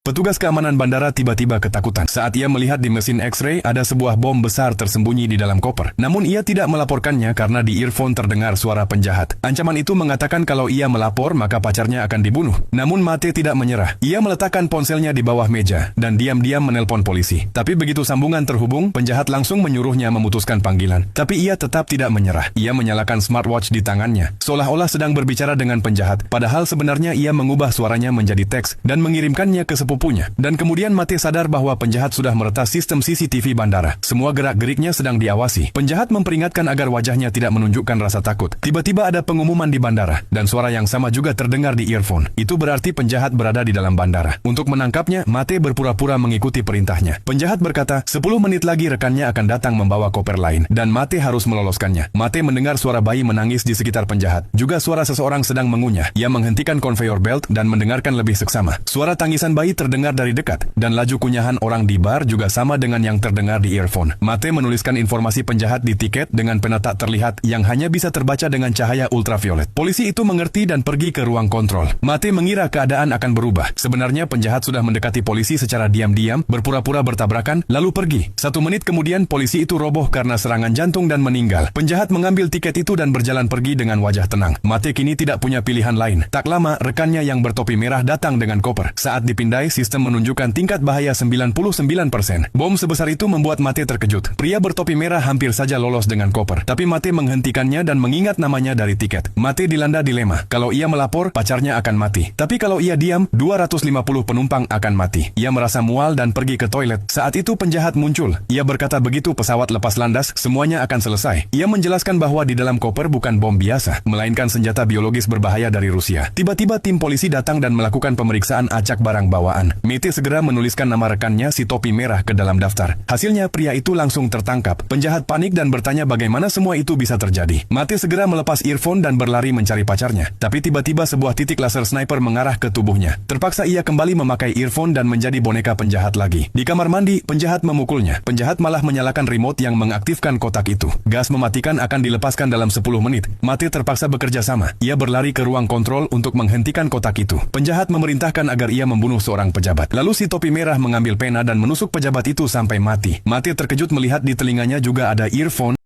Petugas keamanan bandara tiba-tiba ketakutan saat ia melihat di mesin X-ray ada sebuah bom besar tersembunyi di dalam koper. Namun ia tidak melaporkannya karena di earphone terdengar suara penjahat. Ancaman itu mengatakan kalau ia melapor maka pacarnya akan dibunuh. Namun Mate tidak menyerah. Ia meletakkan ponselnya di bawah meja dan diam-diam menelpon polisi. Tapi begitu sambungan terhubung, penjahat langsung menyuruhnya memutuskan panggilan. Tapi ia tetap tidak menyerah. Ia menyalakan smartwatch di tangannya, seolah-olah sedang berbicara dengan penjahat. Padahal sebenarnya ia mengubah suaranya menjadi teks dan mengirimkannya ke sepupunya. Dan kemudian Mate sadar bahwa penjahat sudah meretas sistem CCTV bandara. Semua gerak-geriknya sedang diawasi. Penjahat memperingatkan agar wajahnya tidak menunjukkan rasa takut. Tiba-tiba ada pengumuman di bandara, dan suara yang sama juga terdengar di earphone. Itu berarti penjahat berada di dalam bandara. Untuk menangkapnya, Mate berpura-pura mengikuti perintahnya. Penjahat berkata, 10 menit lagi rekannya akan datang membawa koper lain, dan Mate harus meloloskannya. Mate mendengar suara bayi menangis di sekitar penjahat. Juga suara seseorang sedang mengunyah. Ia menghentikan conveyor belt dan mendengarkan lebih seksama. Suara tangisan bayi terdengar dari dekat, dan laju kunyahan orang di bar juga sama dengan yang terdengar di earphone. Mate menuliskan informasi penjahat di tiket dengan pena tak terlihat yang hanya bisa terbaca dengan cahaya ultraviolet. Polisi itu mengerti dan pergi ke ruang kontrol. Mate mengira keadaan akan berubah. Sebenarnya penjahat sudah mendekati polisi secara diam-diam, berpura-pura bertabrakan, lalu pergi. 1 menit kemudian polisi itu roboh karena serangan jantung dan meninggal. Penjahat mengambil tiket itu dan berjalan pergi dengan wajah tenang. Mate kini tidak punya pilihan lain. Tak lama, rekannya yang bertopi merah datang dengan koper. Saat dipindai, sistem menunjukkan tingkat bahaya 99%. Bom sebesar itu membuat Mate terkejut. Pria bertopi merah hampir saja lolos dengan koper, tapi Mate menghentikannya dan mengingat namanya dari tiket. Mate dilanda dilema. Kalau ia melapor, pacarnya akan mati. Tapi kalau ia diam, 250 penumpang akan mati. Ia merasa mual dan pergi ke toilet. Saat itu penjahat muncul. Ia berkata begitu pesawat lepas landas, semuanya akan selesai. Ia menjelaskan bahwa di dalam koper bukan bom biasa, melainkan senjata biologis berbahaya dari Rusia. Tiba-tiba tim polisi datang dan melakukan pemeriksaan acak barang bawaan. Mate segera menuliskan nama rekannya si topi merah ke dalam daftar. Hasilnya pria itu langsung tertangkap. Penjahat panik dan bertanya bagaimana semua itu bisa terjadi. Mate segera melepas earphone dan berlari mencari pacarnya. Tapi tiba-tiba sebuah titik laser sniper mengarah ke tubuhnya. Terpaksa ia kembali memakai earphone dan menjadi boneka penjahat lagi. Di kamar mandi, penjahat memukulnya. Penjahat malah menyalakan remote yang mengaktifkan kotak itu. Gas mematikan akan dilepaskan dalam 10 menit. Mate terpaksa bekerja sama. Ia berlari ke ruang kontrol untuk menghentikan kotak itu. Penjahat memerintahkan agar ia membunuh seorang pejabat. Lalu si topi merah mengambil pena dan menusuk pejabat itu sampai mati. Mate terkejut melihat di telinganya juga ada earphone.